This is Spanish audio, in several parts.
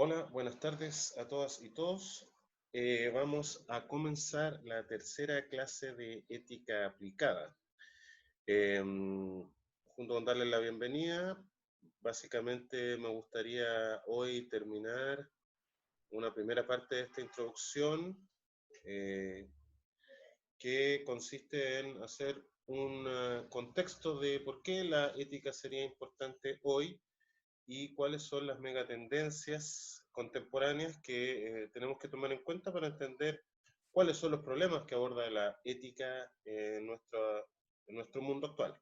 Hola, buenas tardes a todas y todos. Vamos a comenzar la tercera clase de ética aplicada. Junto con darles la bienvenida, básicamente me gustaría hoy terminar una primera parte de esta introducción eh, que consiste en hacer un contexto de por qué la ética sería importante hoy y cuáles son las megatendencias contemporáneas que tenemos que tomar en cuenta para entender cuáles son los problemas que aborda la ética en nuestro mundo actual.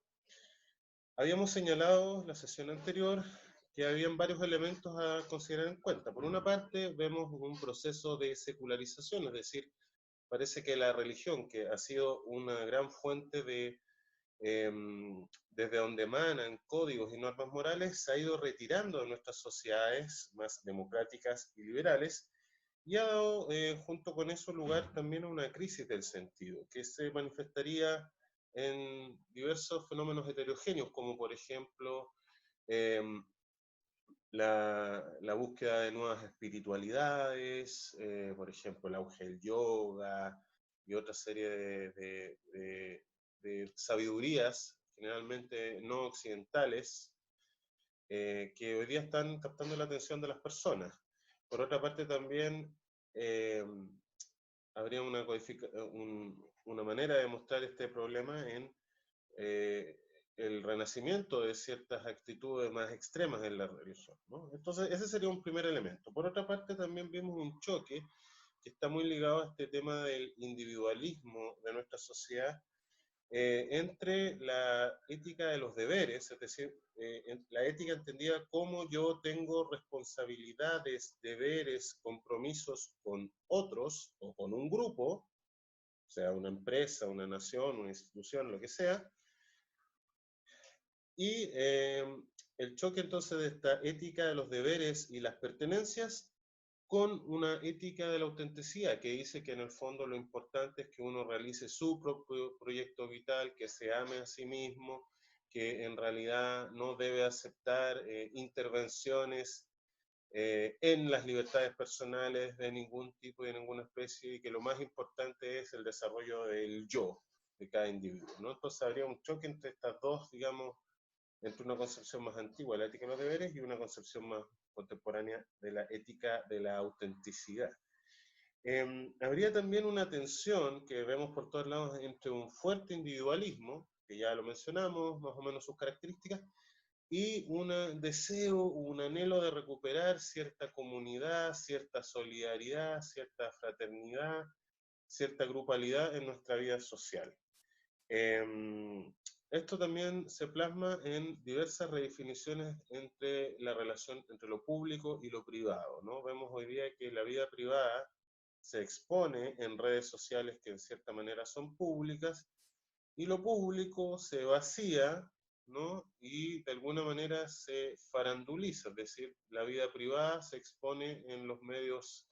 Habíamos señalado en la sesión anterior que habían varios elementos a considerar en cuenta. Por una parte, vemos un proceso de secularización, es decir, parece que la religión, que ha sido una gran fuente de eh, desde donde emanan códigos y normas morales, se ha ido retirando de nuestras sociedades más democráticas y liberales y ha dado junto con eso lugar también a una crisis del sentido, que se manifestaría en diversos fenómenos heterogéneos, como por ejemplo eh, la búsqueda de nuevas espiritualidades, por ejemplo, el auge del yoga y otra serie de sabidurías, generalmente no occidentales, que hoy día están captando la atención de las personas. Por otra parte, también eh, habría una manera de mostrar este problema en eh, el renacimiento de ciertas actitudes más extremas en la religión, ¿no? Entonces, ese sería un primer elemento. Por otra parte, también vimos un choque que está muy ligado a este tema del individualismo de nuestra sociedad entre la ética de los deberes, es decir, la ética entendida como yo tengo responsabilidades, deberes, compromisos con otros o con un grupo, o sea, una empresa, una nación, una institución, lo que sea, y el choque entonces de esta ética de los deberes y las pertenencias con una ética de la autenticidad que dice que en el fondo lo importante es que uno realice su propio proyecto vital, que se ame a sí mismo, que en realidad no debe aceptar intervenciones en las libertades personales de ningún tipo y de ninguna especie y que lo más importante es el desarrollo del yo de cada individuo, ¿no? Entonces habría un choque entre estas dos, digamos, entre una concepción más antigua de la ética de los deberes y una concepción más contemporánea de la ética de la autenticidad. Habría también una tensión que vemos por todos lados entre un fuerte individualismo, que ya lo mencionamos, más o menos sus características, y un deseo, un anhelo de recuperar cierta comunidad, cierta solidaridad, cierta fraternidad, cierta grupalidad en nuestra vida social. Esto también se plasma en diversas redefiniciones entre la relación entre lo público y lo privado, ¿no? Vemos hoy día que la vida privada se expone en redes sociales que en cierta manera son públicas y lo público se vacía, ¿no? Y de alguna manera se faranduliza, es decir, la vida privada se expone en los medios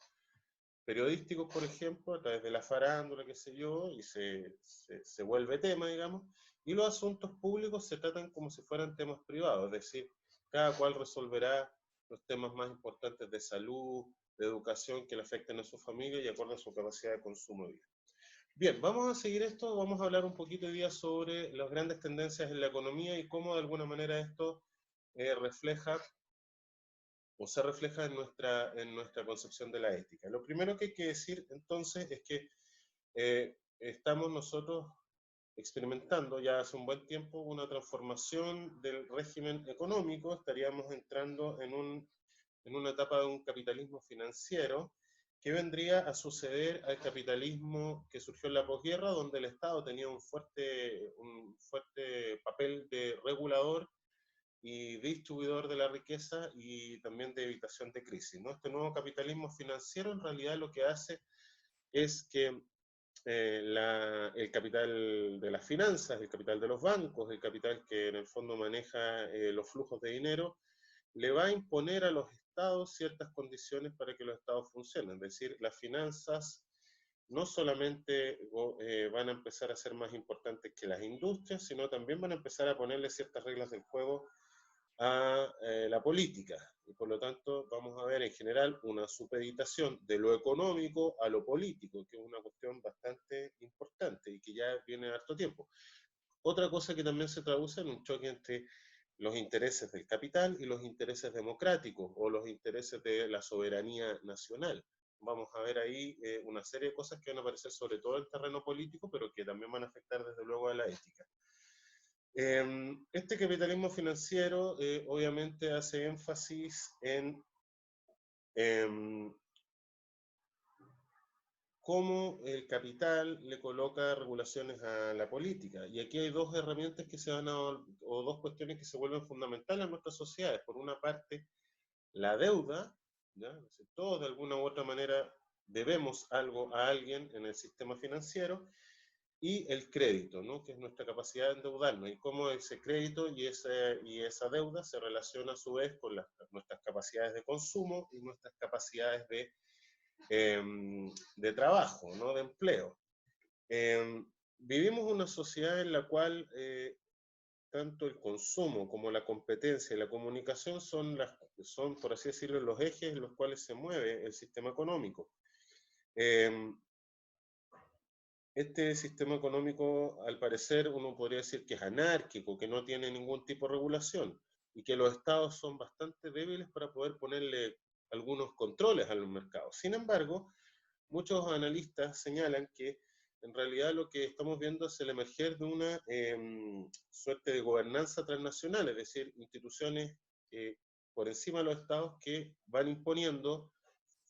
periodísticos, por ejemplo, a través de la farándula, qué sé yo, y se vuelve tema, digamos, y los asuntos públicos se tratan como si fueran temas privados, es decir, cada cual resolverá los temas más importantes de salud, de educación que le afecten a su familia y acorde a su capacidad de consumo de vida. Bien, vamos a seguir esto, vamos a hablar un poquito hoy día sobre las grandes tendencias en la economía y cómo de alguna manera esto refleja o se refleja en nuestra concepción de la ética. Lo primero que hay que decir entonces es que estamos nosotros experimentando ya hace un buen tiempo una transformación del régimen económico, estaríamos entrando en una etapa de un capitalismo financiero que vendría a suceder al capitalismo que surgió en la posguerra, donde el Estado tenía un fuerte papel de regulador y distribuidor de la riqueza y también de evitación de crisis, ¿no? Este nuevo capitalismo financiero en realidad lo que hace es que el capital de las finanzas, el capital de los bancos, el capital que en el fondo maneja los flujos de dinero, le va a imponer a los estados ciertas condiciones para que los estados funcionen. Es decir, las finanzas no solamente van a empezar a ser más importantes que las industrias, sino también van a empezar a ponerle ciertas reglas del juego a la política. Y por lo tanto vamos a ver en general una supeditación de lo económico a lo político, que es una cuestión bastante importante y que ya viene de harto tiempo. Otra cosa que también se traduce en un choque entre los intereses del capital y los intereses democráticos o los intereses de la soberanía nacional. Vamos a ver ahí una serie de cosas que van a aparecer sobre todo en el terreno político, pero que también van a afectar desde luego a la ética. Este capitalismo financiero obviamente hace énfasis en cómo el capital le coloca regulaciones a la política. Y aquí hay dos herramientas que se van a, o dos cuestiones que se vuelven fundamentales en nuestras sociedades. Por una parte, la deuda, ¿ya? Todos de alguna u otra manera debemos algo a alguien en el sistema financiero, y el crédito, ¿no? Que es nuestra capacidad de endeudarnos, y cómo ese crédito y esa deuda se relaciona a su vez con nuestras capacidades de consumo y nuestras capacidades de trabajo, ¿no? De empleo. Vivimos una sociedad en la cual tanto el consumo como la competencia y la comunicación son, por así decirlo, los ejes en los cuales se mueve el sistema económico. Este sistema económico, al parecer, uno podría decir que es anárquico, que no tiene ningún tipo de regulación y que los estados son bastante débiles para poder ponerle algunos controles a los mercados. Sin embargo, muchos analistas señalan que en realidad lo que estamos viendo es el emerger de una suerte de gobernanza transnacional, es decir, instituciones por encima de los estados que van imponiendo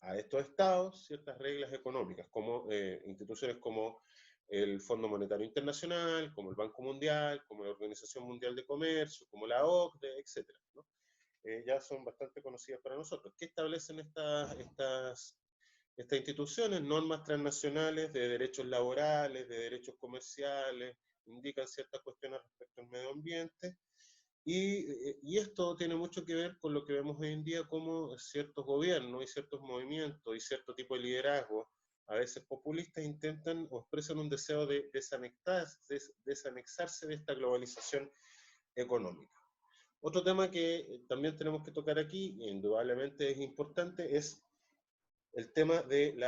a estos estados ciertas reglas económicas, como instituciones como el Fondo Monetario Internacional, como el Banco Mundial, como la Organización Mundial de Comercio, como la OCDE, etc., ¿no? Ya son bastante conocidas para nosotros. ¿Qué establecen estas instituciones? Normas transnacionales de derechos laborales, de derechos comerciales, indican ciertas cuestiones respecto al medio ambiente, y esto tiene mucho que ver con lo que vemos hoy en día, como ciertos gobiernos y ciertos movimientos y cierto tipo de liderazgo, a veces populistas, intentan o expresan un deseo de desanexarse de esta globalización económica. Otro tema que también tenemos que tocar aquí, e indudablemente es importante, es el tema del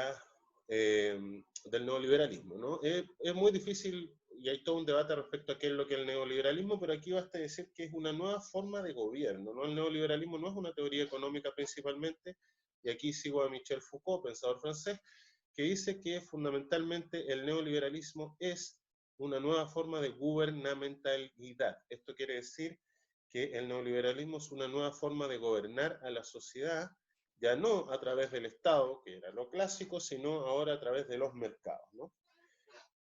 neoliberalismo, ¿no? Es muy difícil, y hay todo un debate respecto a qué es lo que es el neoliberalismo, pero aquí basta decir que es una nueva forma de gobierno, ¿no? El neoliberalismo no es una teoría económica principalmente, y aquí sigo a Michel Foucault, pensador francés, que dice que fundamentalmente el neoliberalismo es una nueva forma de gubernamentalidad. Esto quiere decir que el neoliberalismo es una nueva forma de gobernar a la sociedad, ya no a través del Estado, que era lo clásico, sino ahora a través de los mercados, ¿no?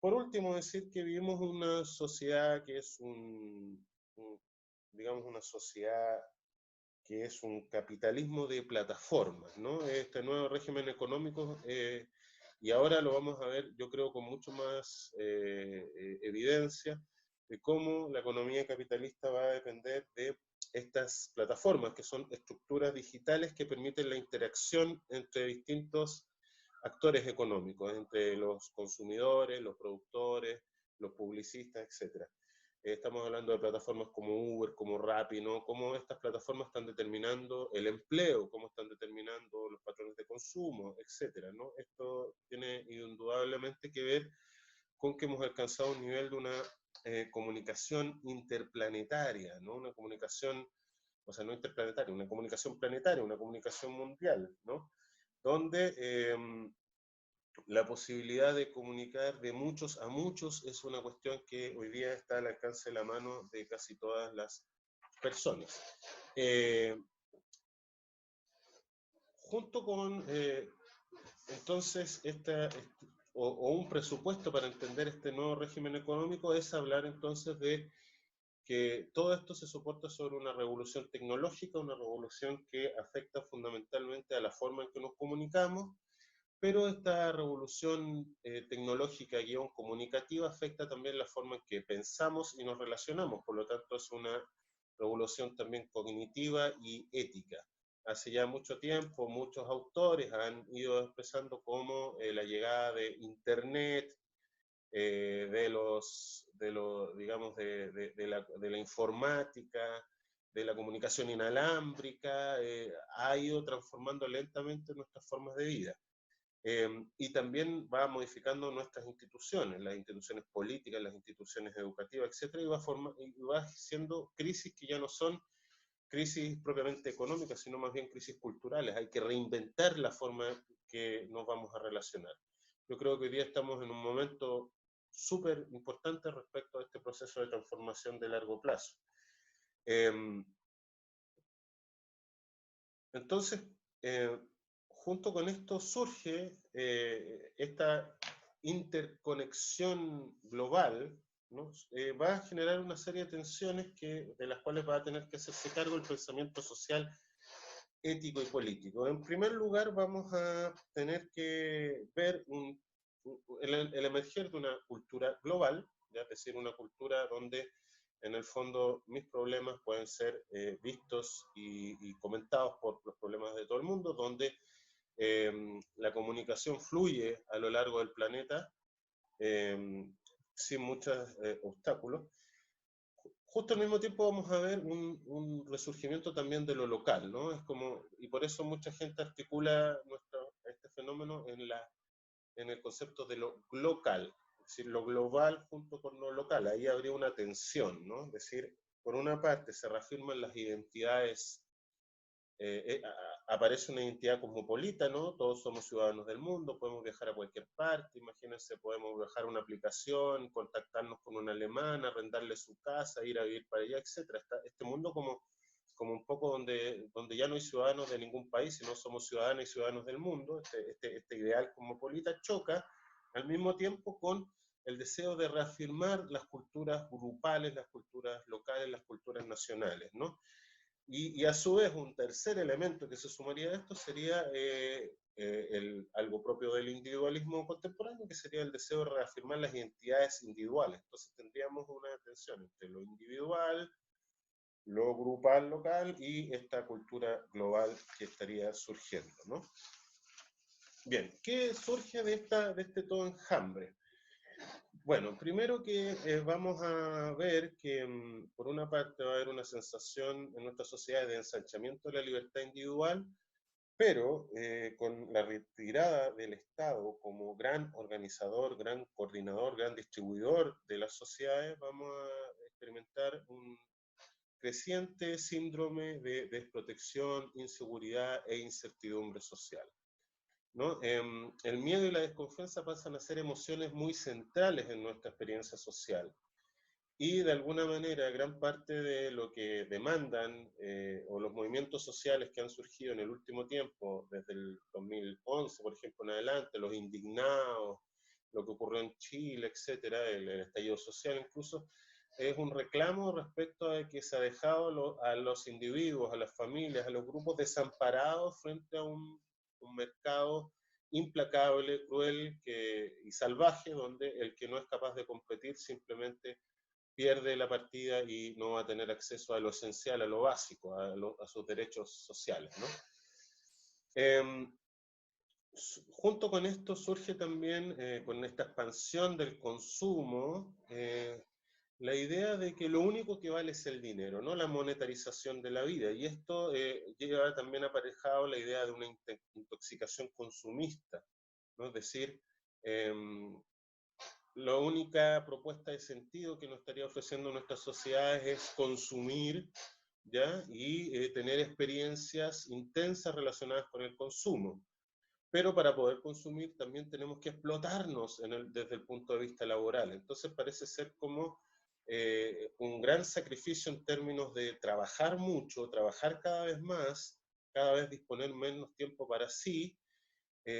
Por último, decir que vivimos una sociedad que es digamos, una sociedad que es un capitalismo de plataformas, ¿no? Este nuevo régimen económico, y ahora lo vamos a ver, yo creo, con mucho más evidencia de cómo la economía capitalista va a depender de estas plataformas, que son estructuras digitales que permiten la interacción entre distintos actores económicos, entre los consumidores, los productores, los publicistas, etc. Estamos hablando de plataformas como Uber, como Rappi, ¿no? Cómo estas plataformas están determinando el empleo, cómo están determinando los patrones de consumo, etcétera, ¿no? Esto tiene indudablemente que ver con que hemos alcanzado un nivel de una comunicación interplanetaria, ¿no? Una comunicación, o sea, no interplanetaria, una comunicación planetaria, una comunicación mundial, ¿no? Donde la posibilidad de comunicar de muchos a muchos es una cuestión que hoy día está al alcance de la mano de casi todas las personas. Junto con, entonces, o un presupuesto para entender este nuevo régimen económico es hablar entonces de que todo esto se soporta sobre una revolución tecnológica, una revolución que afecta fundamentalmente a la forma en que nos comunicamos, pero esta revolución tecnológica guión comunicativa afecta también la forma en que pensamos y nos relacionamos, por lo tanto es una revolución también cognitiva y ética. Hace ya mucho tiempo muchos autores han ido expresando cómo la llegada de Internet, digamos, de la informática, de la comunicación inalámbrica, ha ido transformando lentamente nuestras formas de vida. Y también va modificando nuestras instituciones, las instituciones políticas, las instituciones educativas, etcétera, y va siendo crisis que ya no son crisis propiamente económicas, sino más bien crisis culturales. Hay que reinventar la forma que nos vamos a relacionar. Yo creo que hoy día estamos en un momento súper importante respecto a este proceso de transformación de largo plazo. Entonces, junto con esto surge esta interconexión global, ¿no? Va a generar una serie de tensiones de las cuales va a tener que hacerse cargo el pensamiento social, ético y político. En primer lugar, vamos a tener que ver el emerger de una cultura global, ¿ya? Es decir, una cultura donde en el fondo mis problemas pueden ser vistos y comentados por los problemas de todo el mundo, donde la comunicación fluye a lo largo del planeta sin muchos obstáculos. Justo al mismo tiempo vamos a ver un resurgimiento también de lo local, ¿no? Es como, y por eso mucha gente articula este fenómeno en el concepto de lo local, es decir, lo global junto con lo local. Ahí habría una tensión, ¿no? Es decir, por una parte se reafirman las identidades, aparece una identidad cosmopolita, ¿no? Todos somos ciudadanos del mundo, podemos viajar a cualquier parte, imagínense, podemos bajar una aplicación, contactarnos con un alemán, arrendarle su casa, ir a vivir para allá, etc. Este mundo como un poco donde ya no hay ciudadanos de ningún país, sino somos ciudadanos y ciudadanos del mundo. Este ideal cosmopolita choca al mismo tiempo con el deseo de reafirmar las culturas grupales, las culturas locales, las culturas nacionales, ¿no? Y a su vez, un tercer elemento que se sumaría a esto sería algo propio del individualismo contemporáneo, que sería el deseo de reafirmar las identidades individuales. Entonces tendríamos una tensión entre lo individual, lo grupal local y esta cultura global que estaría surgiendo, ¿no? Bien, ¿qué surge de este todo enjambre? Bueno, primero que vamos a ver que por una parte va a haber una sensación en nuestra sociedad de ensanchamiento de la libertad individual, pero con la retirada del Estado como gran organizador, gran coordinador, gran distribuidor de las sociedades, vamos a experimentar un creciente síndrome de desprotección, inseguridad e incertidumbre social, ¿no? El miedo y la desconfianza pasan a ser emociones muy centrales en nuestra experiencia social. Y de alguna manera, gran parte de lo que demandan o los movimientos sociales que han surgido en el último tiempo, desde el 2011, por ejemplo, en adelante, los indignados, lo que ocurrió en Chile, etcétera, el estallido social incluso, es un reclamo respecto a que se ha dejado a los individuos, a las familias, a los grupos desamparados frente a un mercado implacable, cruel y salvaje, donde el que no es capaz de competir simplemente pierde la partida y no va a tener acceso a lo esencial, a lo básico, a sus derechos sociales, ¿no? Junto con esto surge también, con esta expansión del consumo, la idea de que lo único que vale es el dinero, ¿no? La monetarización de la vida. Y esto lleva también aparejado la idea de una intoxicación consumista, ¿no? Es decir, la única propuesta de sentido que nos estaría ofreciendo nuestras sociedades es consumir, ¿ya? Y tener experiencias intensas relacionadas con el consumo. Pero para poder consumir también tenemos que explotarnos desde el punto de vista laboral. Entonces parece ser como un gran sacrificio en términos de trabajar mucho, trabajar cada vez más, cada vez disponer menos tiempo para sí,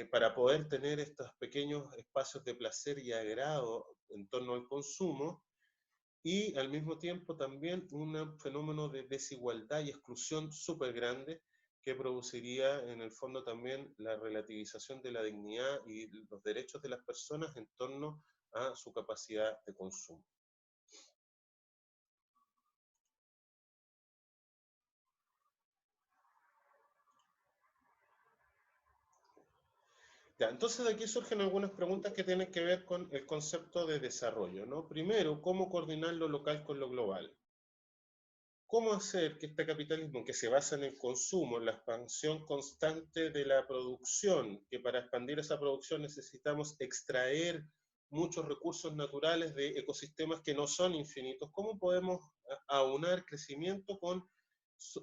para poder tener estos pequeños espacios de placer y agrado en torno al consumo, y al mismo tiempo también un fenómeno de desigualdad y exclusión súper grande que produciría en el fondo también la relativización de la dignidad y los derechos de las personas en torno a su capacidad de consumo. Ya, entonces de aquí surgen algunas preguntas que tienen que ver con el concepto de desarrollo, ¿no? Primero, ¿cómo coordinar lo local con lo global? ¿Cómo hacer que este capitalismo, que se basa en el consumo, en la expansión constante de la producción, que para expandir esa producción necesitamos extraer muchos recursos naturales de ecosistemas que no son infinitos, cómo podemos aunar crecimiento con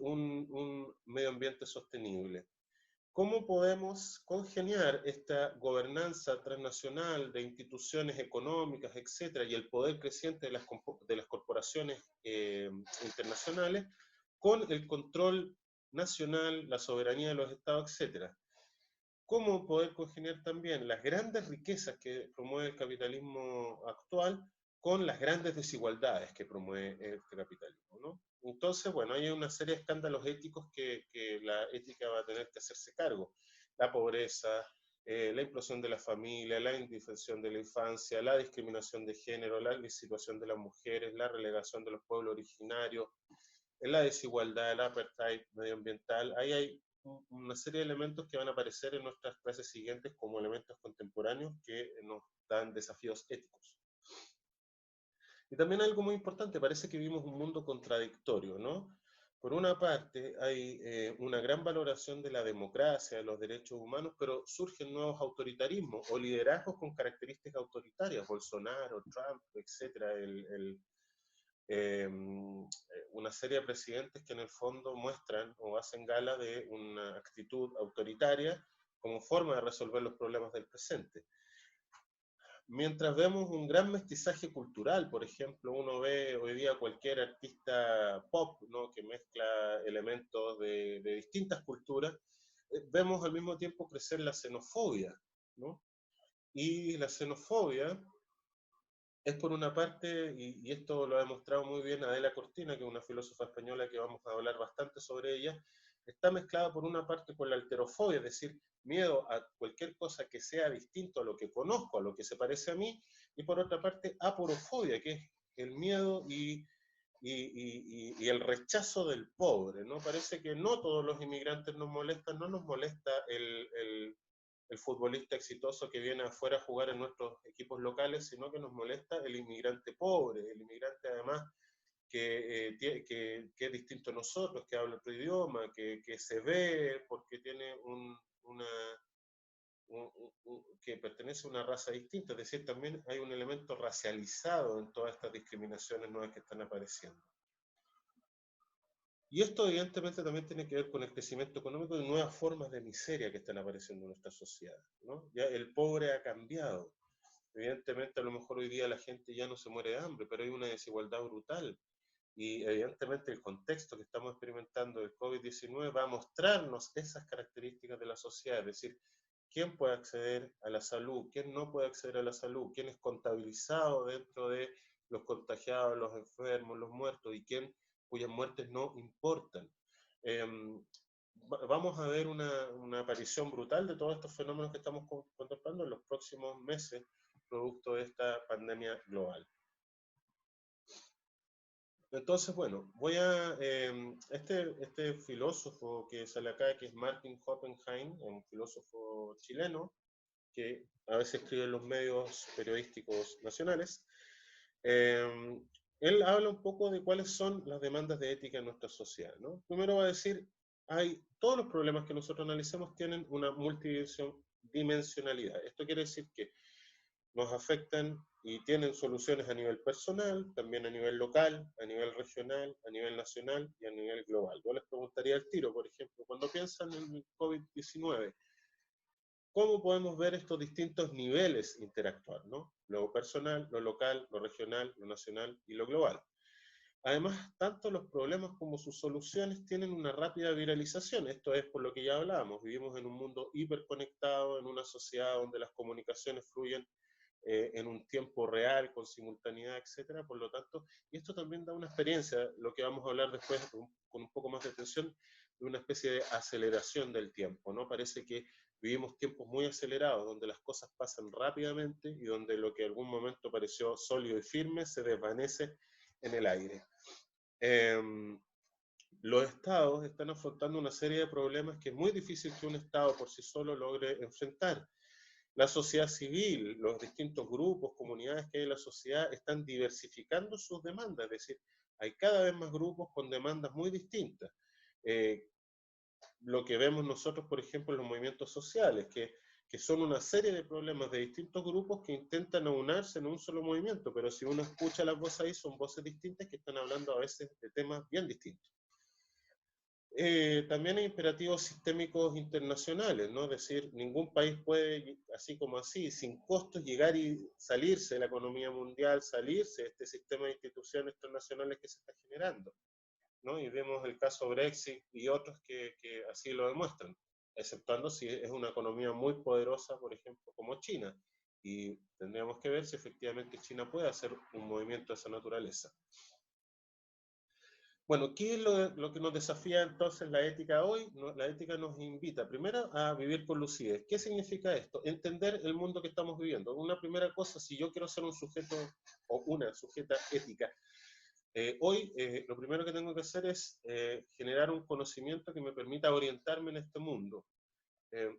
un medio ambiente sostenible? ¿Cómo podemos congeniar esta gobernanza transnacional de instituciones económicas, etcétera, y el poder creciente de las corporaciones internacionales con el control nacional, la soberanía de los estados, etcétera? ¿Cómo poder congeniar también las grandes riquezas que promueve el capitalismo actual con las grandes desigualdades que promueve el capitalismo, ¿no? Entonces, bueno, hay una serie de escándalos éticos que la ética va a tener que hacerse cargo. La pobreza, la implosión de la familia, la indefensión de la infancia, la discriminación de género, la situación de las mujeres, la relegación de los pueblos originarios, la desigualdad, el apartheid medioambiental. Ahí hay una serie de elementos que van a aparecer en nuestras clases siguientes como elementos contemporáneos que nos dan desafíos éticos. Y también algo muy importante, parece que vivimos un mundo contradictorio, ¿no? Por una parte, hay una gran valoración de la democracia, de los derechos humanos, pero surgen nuevos autoritarismos o liderazgos con características autoritarias, Bolsonaro, Trump, etcétera, una serie de presidentes que en el fondo muestran o hacen gala de una actitud autoritaria como forma de resolver los problemas del presente. Mientras vemos un gran mestizaje cultural, por ejemplo, uno ve hoy día cualquier artista pop, ¿no?, que mezcla elementos de distintas culturas, vemos al mismo tiempo crecer la xenofobia, ¿no? Y la xenofobia es por una parte, y esto lo ha demostrado muy bien Adela Cortina, que es una filósofa española que vamos a hablar bastante sobre ella, está mezclada por una parte con la alterofobia, es decir, miedo a cualquier cosa que sea distinto a lo que conozco, a lo que se parece a mí, y por otra parte aporofobia, que es el miedo y el rechazo del pobre, ¿no? Parece que no todos los inmigrantes nos molestan, no nos molesta el futbolista exitoso que viene afuera a jugar en nuestros equipos locales, sino que nos molesta el inmigrante pobre, el inmigrante además que es distinto a nosotros, que habla otro idioma, que se ve porque tiene que pertenece a una raza distinta, es decir, también hay un elemento racializado en todas estas discriminaciones nuevas que están apareciendo. Y esto evidentemente también tiene que ver con el crecimiento económico y nuevas formas de miseria que están apareciendo en nuestra sociedad, ¿no? Ya el pobre ha cambiado. Evidentemente a lo mejor hoy día la gente ya no se muere de hambre, pero hay una desigualdad brutal. Y evidentemente el contexto que estamos experimentando del COVID-19 va a mostrarnos esas características de la sociedad, es decir, quién puede acceder a la salud, quién no puede acceder a la salud, quién es contabilizado dentro de los contagiados, los enfermos, los muertos, y quién cuyas muertes no importan. Eh, Vamos a ver una aparición brutal de todos estos fenómenos que estamos contemplando en los próximos meses, producto de esta pandemia global. Entonces, bueno, este filósofo que sale acá, que es Martin Oppenheim, un filósofo chileno, que a veces escribe en los medios periodísticos nacionales, eh, él habla un poco de cuáles son las demandas de ética en nuestra sociedad, ¿no? Primero va a decir, todos los problemas que nosotros analizamos tienen una multidimensionalidad. Esto quiere decir que nos afectan y tienen soluciones a nivel personal, también a nivel local, a nivel regional, a nivel nacional y a nivel global. Yo les preguntaría al tiro, por ejemplo, cuando piensan en el COVID-19, ¿cómo podemos ver estos distintos niveles interactuar, ¿no? Lo personal, lo local, lo regional, lo nacional y lo global. Además, tanto los problemas como sus soluciones tienen una rápida viralización. Esto es por lo que ya hablábamos. Vivimos en un mundo hiperconectado, en una sociedad donde las comunicaciones fluyen en un tiempo real, con simultaneidad, etcétera. Por lo tanto, y esto también da una experiencia, lo que vamos a hablar después con un poco más de atención, de una especie de aceleración del tiempo, ¿no? Parece que vivimos tiempos muy acelerados, donde las cosas pasan rápidamente y donde lo que en algún momento pareció sólido y firme se desvanece en el aire. Los estados están afrontando una serie de problemas que es muy difícil que un estado por sí solo logre enfrentar. La sociedad civil, los distintos grupos, comunidades que hay en la sociedad están diversificando sus demandas, es decir, hay cada vez más grupos con demandas muy distintas. Lo que vemos nosotros, por ejemplo, en los movimientos sociales, que son una serie de problemas de distintos grupos que intentan aunarse en un solo movimiento, pero si uno escucha las voces ahí, son voces distintas que están hablando a veces de temas bien distintos. También hay imperativos sistémicos internacionales, ¿no? Es decir, ningún país puede, así como así, sin costos, llegar y salirse de la economía mundial, salirse de este sistema de instituciones internacionales que se está generando, ¿no? Y vemos el caso Brexit y otros que así lo demuestran, exceptuando si es una economía muy poderosa, por ejemplo, como China. Y tendríamos que ver si efectivamente China puede hacer un movimiento de esa naturaleza. Bueno, ¿qué es lo que nos desafía entonces la ética hoy? La ética nos invita primero a vivir con lucidez. ¿Qué significa esto? Entender el mundo que estamos viviendo. Una primera cosa, si yo quiero ser un sujeto o una sujeta ética, hoy lo primero que tengo que hacer es generar un conocimiento que me permita orientarme en este mundo.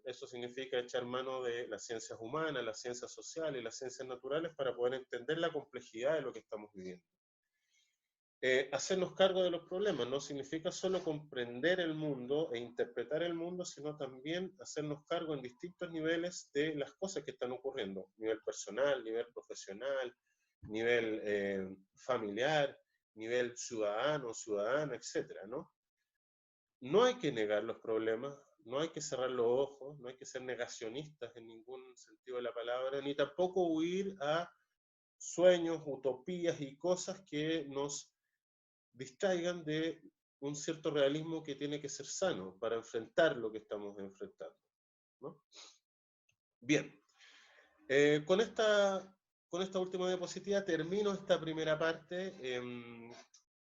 Eso significa echar mano de las ciencias humanas, las ciencias sociales, las ciencias naturales para poder entender la complejidad de lo que estamos viviendo. Hacernos cargo de los problemas no significa solo comprender el mundo e interpretar el mundo, sino también hacernos cargo en distintos niveles de las cosas que están ocurriendo, nivel personal, nivel profesional, nivel familiar, nivel ciudadano, ciudadana, etcétera, ¿no? No hay que negar los problemas, no hay que cerrar los ojos, no hay que ser negacionistas en ningún sentido de la palabra, ni tampoco huir a sueños, utopías y cosas que nos distraigan de un cierto realismo que tiene que ser sano para enfrentar lo que estamos enfrentando, ¿no? Bien, con esta última diapositiva termino esta primera parte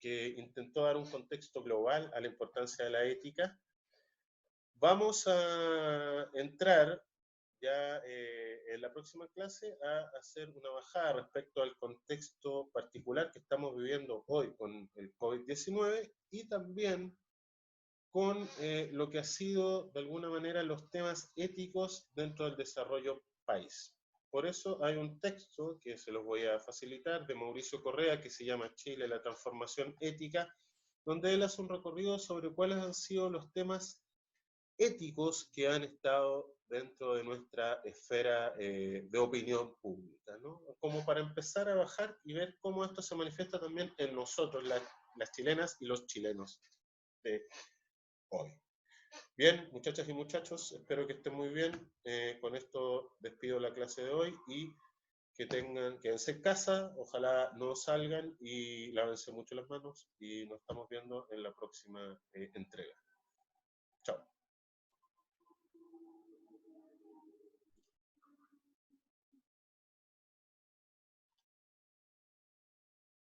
que intentó dar un contexto global a la importancia de la ética. Vamos a entrar ya en la próxima clase a hacer una bajada respecto al contexto particular que estamos viviendo hoy con el COVID-19 y también con lo que ha sido de alguna manera los temas éticos dentro del desarrollo país. Por eso hay un texto que se los voy a facilitar de Mauricio Correa que se llama Chile, la transformación ética, donde él hace un recorrido sobre cuáles han sido los temas éticos que han estado dentro de nuestra esfera de opinión pública, ¿no? Como para empezar a bajar y ver cómo esto se manifiesta también en nosotros, las chilenas y los chilenos de hoy. Bien, muchachas y muchachos, espero que estén muy bien. Con esto despido la clase de hoy y quédense en casa, ojalá no salgan y lávense mucho las manos y nos estamos viendo en la próxima entrega.